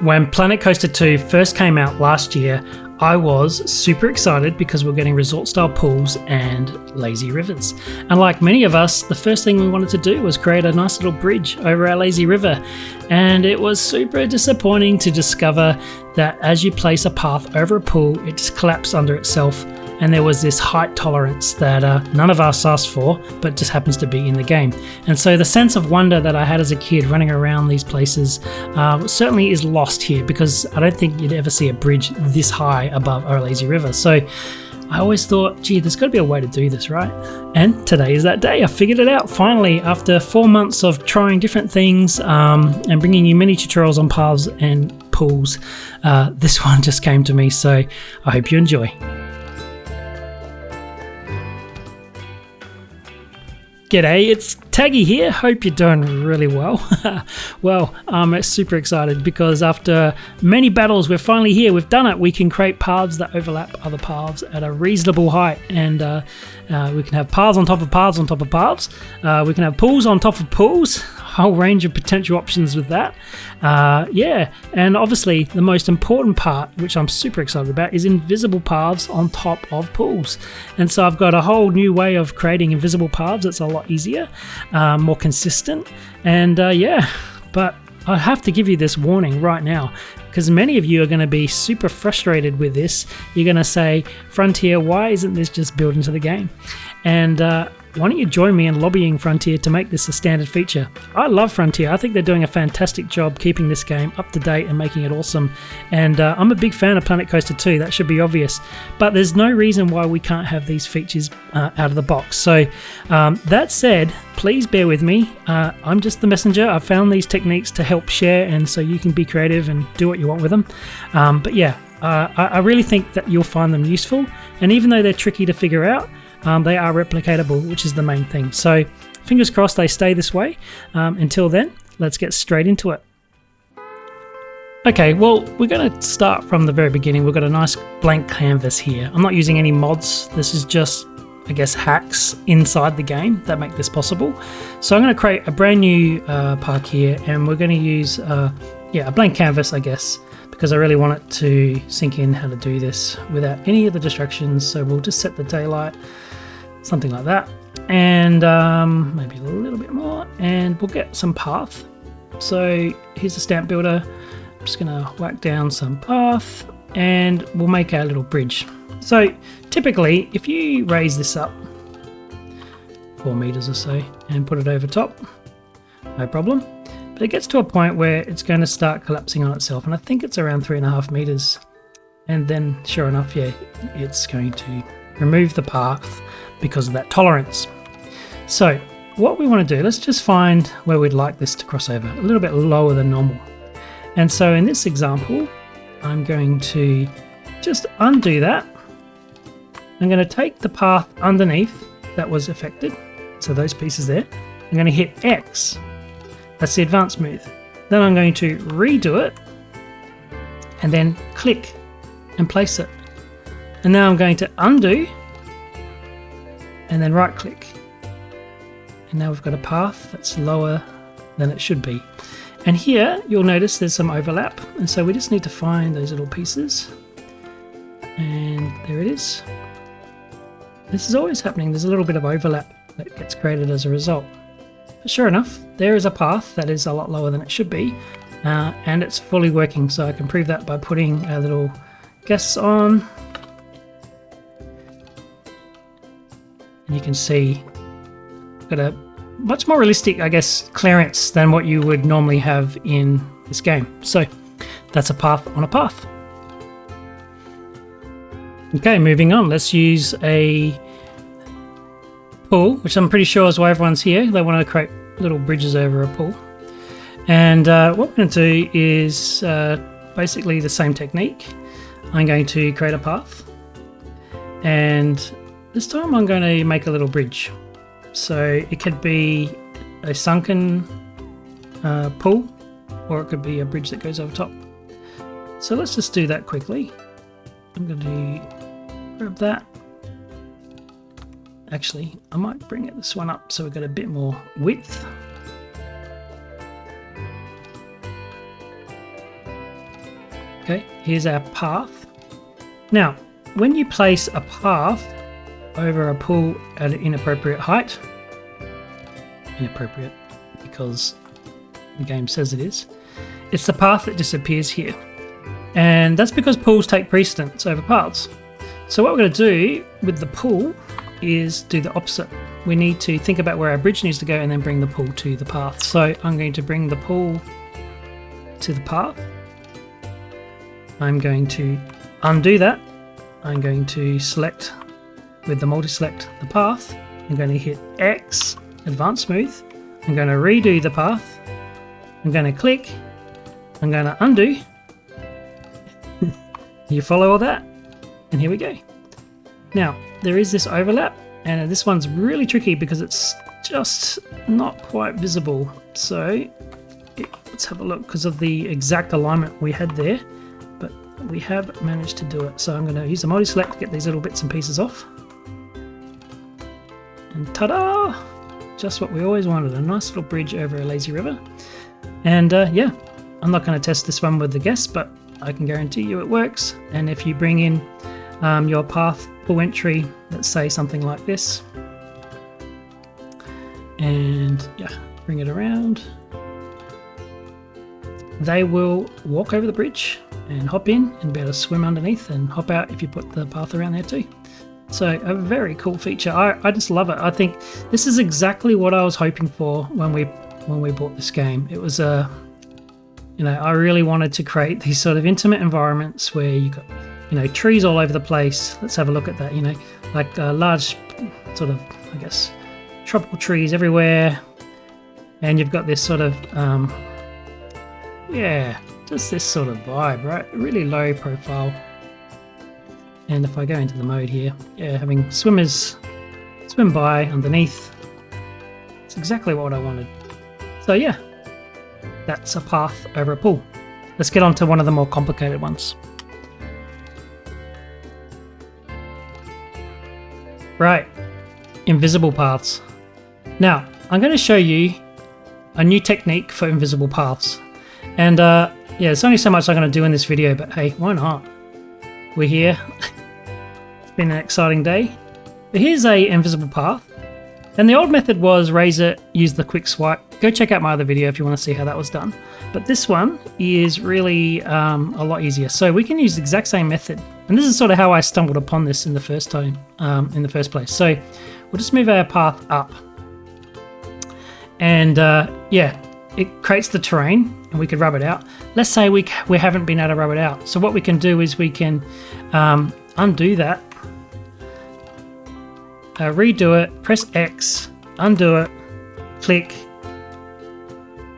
When Planet Coaster 2 first came out last year, I was super excited because we're getting resort-style pools and lazy rivers. And like many of us, the first thing we wanted to do was create a nice little bridge over our lazy river. And it was super disappointing to discover that as you place a path over a pool, it just collapsed under itself. And there was this height tolerance that none of us asked for, but just happens to be in the game. And so the sense of wonder that I had as a kid running around these places certainly is lost here, because I don't think you'd ever see a bridge this high above our lazy river. So I always thought, gee, there's got to be a way to do this, right? And today is that day. I figured it out finally after 4 months of trying different things and bringing you many tutorials on paths and pools. This one just came to me, so I hope you enjoy. G'day, it's Taggy here. Hope you're doing really well. Well, I'm super excited because after many battles, we're finally here. We've done it. We can create paths that overlap other paths at a reasonable height, and we can have paths on top of paths on top of paths. We can have pools on top of pools. A whole range of potential options with that. Yeah, and obviously the most important part, which I'm super excited about, is invisible paths on top of pools. And so I've got a whole new way of creating invisible paths. It's a lot easier, more consistent, and yeah, but I have to give you this warning right now, because many of you are going to be super frustrated with this. You're going to say, Frontier, why isn't this just built into the game? And why don't you join me in lobbying Frontier to make this a standard feature? I love Frontier. I think they're doing a fantastic job keeping this game up to date and making it awesome. And I'm a big fan of Planet Coaster 2, that should be obvious. But there's no reason why we can't have these features out of the box. So that said, please bear with me. I'm just the messenger. I've found these techniques to help share, and so you can be creative and do what you want with them. But yeah, I really think that you'll find them useful. And even though they're tricky to figure out, they are replicatable, which is the main thing. So fingers crossed they stay this way. Until then, let's get straight into it. Okay, well, we're going to start from the very beginning. We've got a nice blank canvas here. I'm not using any mods. This is just, I guess, hacks inside the game that make this possible. So I'm going to create a brand new park here, and we're going to use a blank canvas, I guess, because I really want it to sink in how to do this without any of the distractions. So we'll just set the daylight, something like that, and maybe a little bit more, and we'll get some path. So here's the stamp builder. I'm just going to whack down some path, and we'll make our little bridge. So typically, if you raise this up 4 meters or so and put it over top, no problem. But it gets to a point where it's going to start collapsing on itself, and I think it's around 3.5 meters. And then, sure enough, yeah, it's going to remove the path because of that tolerance. So what we want to do, let's just find where we'd like this to cross over, a little bit lower than normal. And so in this example, I'm going to just undo that. I'm going to take the path underneath that was affected, so those pieces there. I'm going to hit X. That's the advanced move. Then I'm going to redo it and then click and place it. And now I'm going to undo and then right click. And now we've got a path that's lower than it should be. And here you'll notice there's some overlap. And so we just need to find those little pieces. And there it is. This is always happening. There's a little bit of overlap that gets created as a result. But sure enough, there is a path that is a lot lower than it should be, and it's fully working. So I can prove that by putting our little guests on. And you can see we've got a much more realistic, I guess, clearance than what you would normally have in this game. So that's a path on a path. Okay, moving on. Let's use a pool, which I'm pretty sure is why everyone's here. They want to create little bridges over a pool. And what we're going to do is basically the same technique. I'm going to create a path, and this time I'm going to make a little bridge. So it could be a sunken pool, or it could be a bridge that goes over top. So let's just do that quickly. I'm going to grab that. Actually, I might bring this one up so we've got a bit more width. Okay, here's our path. Now, when you place a path over a pool at an inappropriate height, inappropriate because the game says it is, it's the path that disappears here. And that's because pools take precedence over paths. So what we're going to do with the pool is do the opposite. We need to think about where our bridge needs to go and then bring the pool to the path. So I'm going to bring the pool to the path. I'm going to undo that. I'm going to select with the multi-select the path. I'm going to hit X, advanced smooth. I'm going to redo the path. I'm going to click. I'm going to undo. You follow all that? And here we go. Now, there is this overlap, and this one's really tricky because it's just not quite visible. So let's have a look because of the exact alignment we had there, but we have managed to do it. So I'm going to use the multi-select to get these little bits and pieces off. And ta-da! Just what we always wanted, a nice little bridge over a lazy river. And yeah, I'm not going to test this one with the guests, but I can guarantee you it works. And if you bring in your path pool entry, let's say something like this, and yeah, bring it around, they will walk over the bridge and hop in and be able to swim underneath and hop out if you put the path around there too. So a very cool feature. I just love it. I think this is exactly what I was hoping for when we bought this game. It was I really wanted to create these sort of intimate environments where you got, trees all over the place. Let's have a look at that. Like large sort of, I guess, tropical trees everywhere, and you've got this sort of, just this sort of vibe, right? Really low profile. And if I go into the mode here, having swimmers swim by underneath, it's exactly what I wanted. So yeah, that's a path over a pool. Let's get on to one of the more complicated ones. Right, invisible paths. Now, I'm going to show you a new technique for invisible paths. And there's only so much I'm going to do in this video, but hey, why not? We're here. It's been an exciting day. But here's a invisible path. And the old method was raise it, use the quick swipe. Go check out my other video if you want to see how that was done. But this one is really a lot easier. So we can use the exact same method. And this is sort of how I stumbled upon this in the first place. So we'll just move our path up. And it creates the terrain and we could rub it out. Let's say we haven't been able to rub it out. So what we can do is we can undo that. Redo it, press X, undo it, click,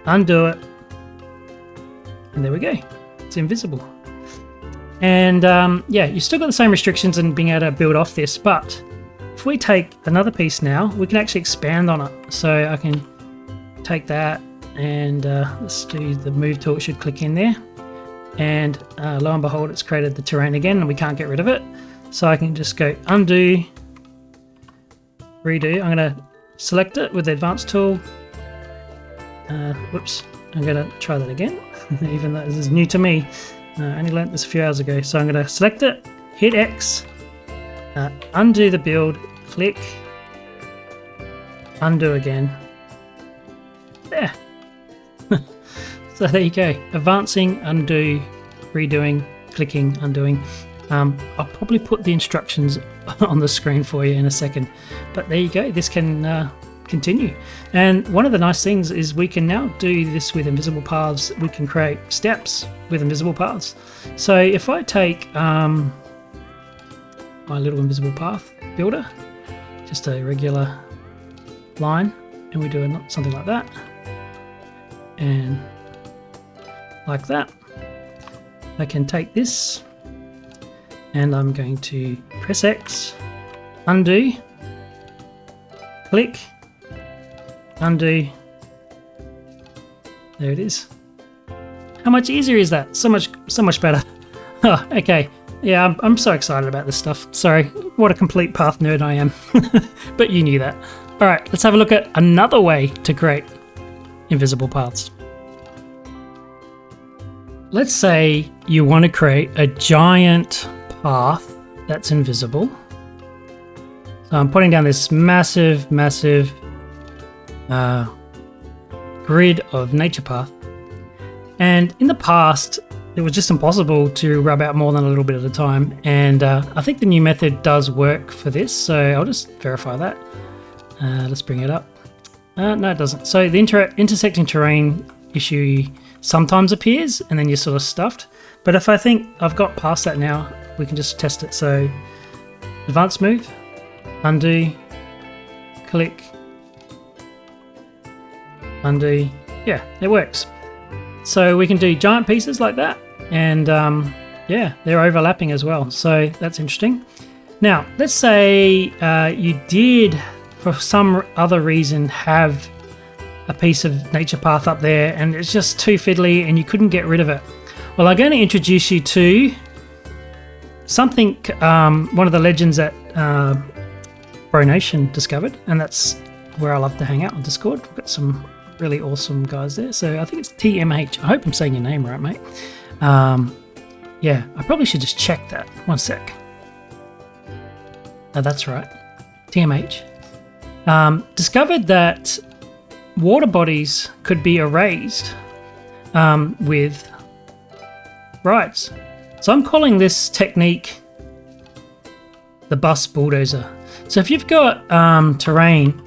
undo it, and there we go. It's invisible. And you still got the same restrictions and being able to build off this, but if we take another piece now, we can actually expand on it. So I can take that and let's do the move tool. It should click in there, and lo and behold, it's created the terrain again and we can't get rid of it. So I can just go undo, redo. I'm going to select it with the advanced tool. Whoops, I'm going to try that again, even though this is new to me. I only learnt this a few hours ago. So I'm going to select it, hit X, undo the build, click, undo again. There. So there you go. Advancing, undo, redoing, clicking, undoing. I'll probably put the instructions on the screen for you in a second. But there you go. This can continue. And one of the nice things is we can now do this with invisible paths. We can create steps with invisible paths. So if I take my little invisible path builder, just a regular line, and we do something like that, and like that, I can take this and I'm going to press X, undo, click, undo. There it is. How much easier is that? So much better. Oh, okay. Yeah, I'm so excited about this stuff. Sorry, what a complete path nerd I am. But you knew that. All right, let's have a look at another way to create invisible paths. let's say you want to create a giant path that's invisible. So I'm putting down this massive grid of nature path. And in the past, it was just impossible to rub out more than a little bit at a time. And I think the new method does work for this. So I'll just verify that. Let's bring it up. No, it doesn't. So the intersecting terrain issue sometimes appears and then you're sort of stuffed. But if I think I've got past that now, we can just test it. So advanced move, undo, click, undo. Yeah, it works. So we can do giant pieces like that. And yeah, they're overlapping as well. So that's interesting. Now, let's say you did, for some other reason, have a piece of nature path up there and it's just too fiddly and you couldn't get rid of it. Well, I'm going to introduce you to something one of the legends that Bro Nation discovered, and that's where I love to hang out on Discord. We've got some really awesome guys there. So I think it's TMH. I hope I'm saying your name right, mate. Yeah, I probably should just check that. One sec. Oh, that's right. TMH. Discovered that water bodies could be erased with rides. So I'm calling this technique the bus bulldozer. So if you've got terrain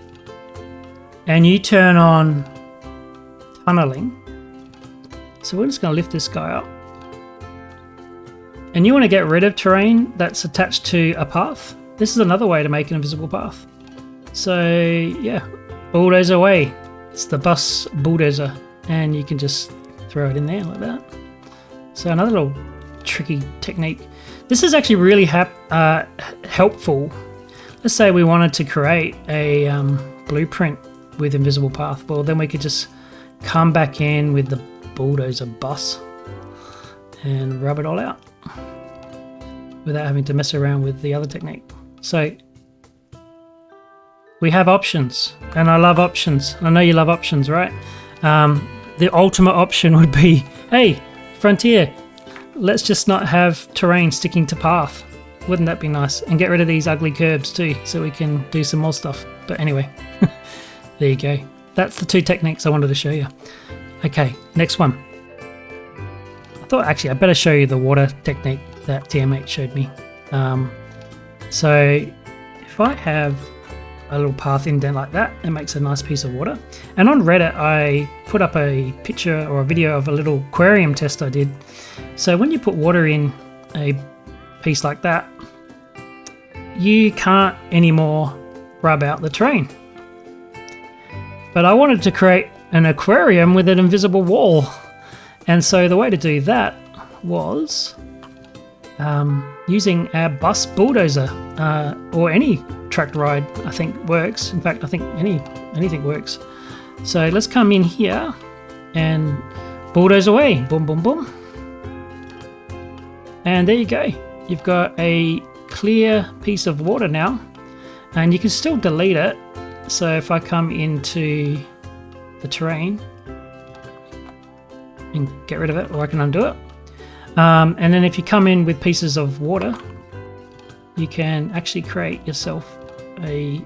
and you turn on tunneling, so we're just going to lift this guy up, and you want to get rid of terrain that's attached to a path, this is another way to make an invisible path. So yeah, bulldozer away. It's the bus bulldozer, and you can just throw it in there like that. So another little tricky technique. This is actually really helpful. Let's say we wanted to create a blueprint with invisible path. Well, then we could just come back in with the bulldozer bus and rub it all out without having to mess around with the other technique. So we have options, and I love options. I know you love options, right? The ultimate option would be, hey, Frontier, let's just not have terrain sticking to path. Wouldn't that be nice? And get rid of these ugly curbs too, so we can do some more stuff. But anyway, there you go. That's the two techniques I wanted to show you. Okay, next one. I thought actually I better show you the water technique that TMH showed me. So if I have a little path indent like that, it makes a nice piece of water. And on Reddit, I put up a picture or a video of a little aquarium test I did. So when you put water in a piece like that, you can't anymore rub out the terrain. But I wanted to create an aquarium with an invisible wall. And so the way to do that was using our bus bulldozer, or any tracked ride I think works. In fact, I think anything works. So let's come in here and bulldoze away. Boom, boom, boom. And there you go. You've got a clear piece of water now, and you can still delete it. So if I come into the terrain and get rid of it, or I can undo it. And then if you come in with pieces of water, you can actually create yourself a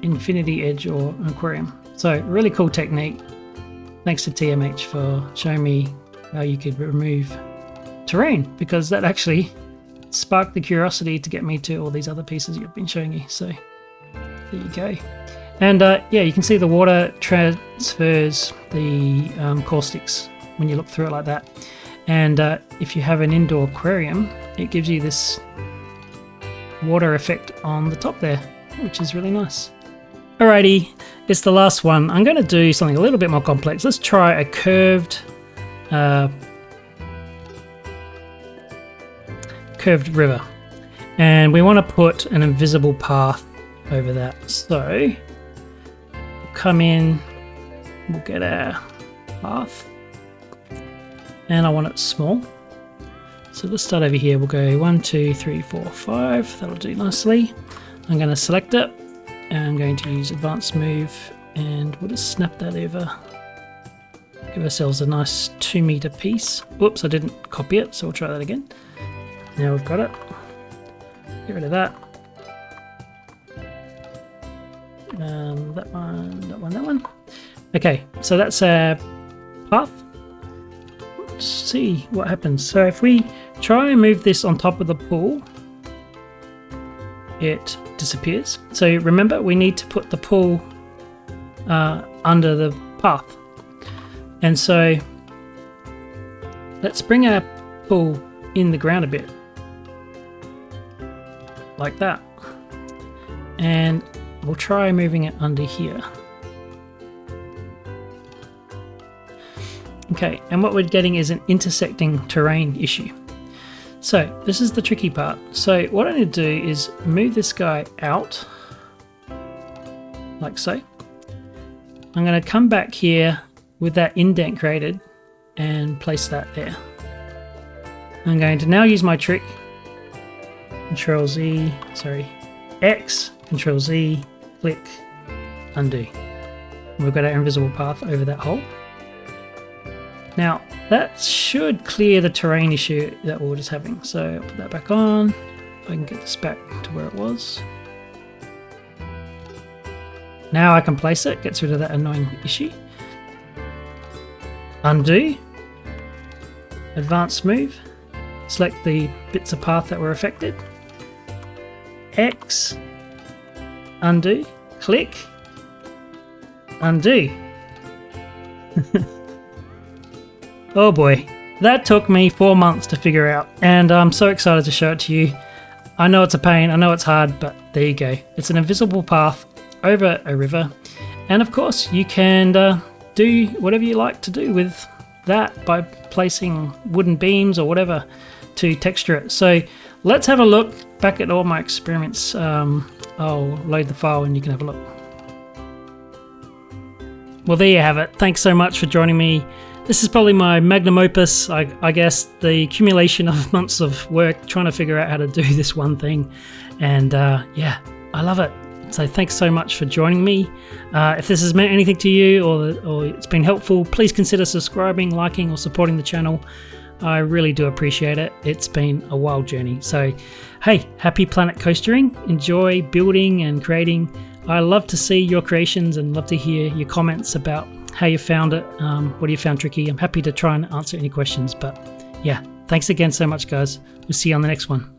infinity edge or an aquarium. So really cool technique. Thanks to TMH for showing me how you could remove terrain, because that actually sparked the curiosity to get me to all these other pieces you've been showing you. So there you go. And yeah, you can see the water transfers the caustics when you look through it like that. And if you have an indoor aquarium, it gives you this water effect on the top there, which is really nice. Alrighty, it's the last one. I'm going to do something a little bit more complex. Let's try a curved river, and we want to put an invisible path over that. So we'll come in, we'll get our path, and I want it small. So let's start over here. We'll go 1, 2, 3, 4, 5. That'll do nicely. I'm going to select it, and I'm going to use advanced move, and we'll just snap that over Give ourselves a nice 2-meter piece. Whoops, I didn't copy it, so we'll try that again. Now we've got it. Get rid of that. That one, that one, that one. Okay, so that's our path. Let's see what happens. So if we try and move this on top of the pool, it disappears. So remember, we need to put the pool under the path. And so let's bring our pool in the ground a bit, like that. And we'll try moving it under here. Okay, and what we're getting is an intersecting terrain issue. So this is the tricky part. So what I need to do is move this guy out, like so. I'm going to come back here with that indent created and place that there. I'm going to now use my trick, Control Z, sorry, X, Control Z, click, undo. We've got our invisible path over that hole. Now that should clear the terrain issue that we were just having. So I'll put that back on. If I can get this back to where it was. Now I can place it, gets rid of that annoying issue. Undo, advanced move, select the bits of path that were affected, X, undo, click, undo. Oh boy, that took me 4 months to figure out, and I'm so excited to show it to you. I know it's a pain, I know it's hard, but there you go. It's an invisible path over a river, and of course you can do whatever you like to do with that by placing wooden beams or whatever to texture it. So let's have a look back at all my experiments. I'll load the file and you can have a look. Well, there you have it. Thanks so much for joining me. This is probably my magnum opus, I guess, the accumulation of months of work trying to figure out how to do this one thing. And yeah, I love it. So thanks so much for joining me. If this has meant anything to you or it's been helpful, please consider subscribing, liking or supporting the channel. I really do appreciate it. It's been a wild journey. So hey, happy planet coastering. Enjoy building and creating. I love to see your creations and love to hear your comments about how you found it. What you found tricky. I'm happy to try and answer any questions. But yeah, thanks again so much, guys. We'll see you on the next one.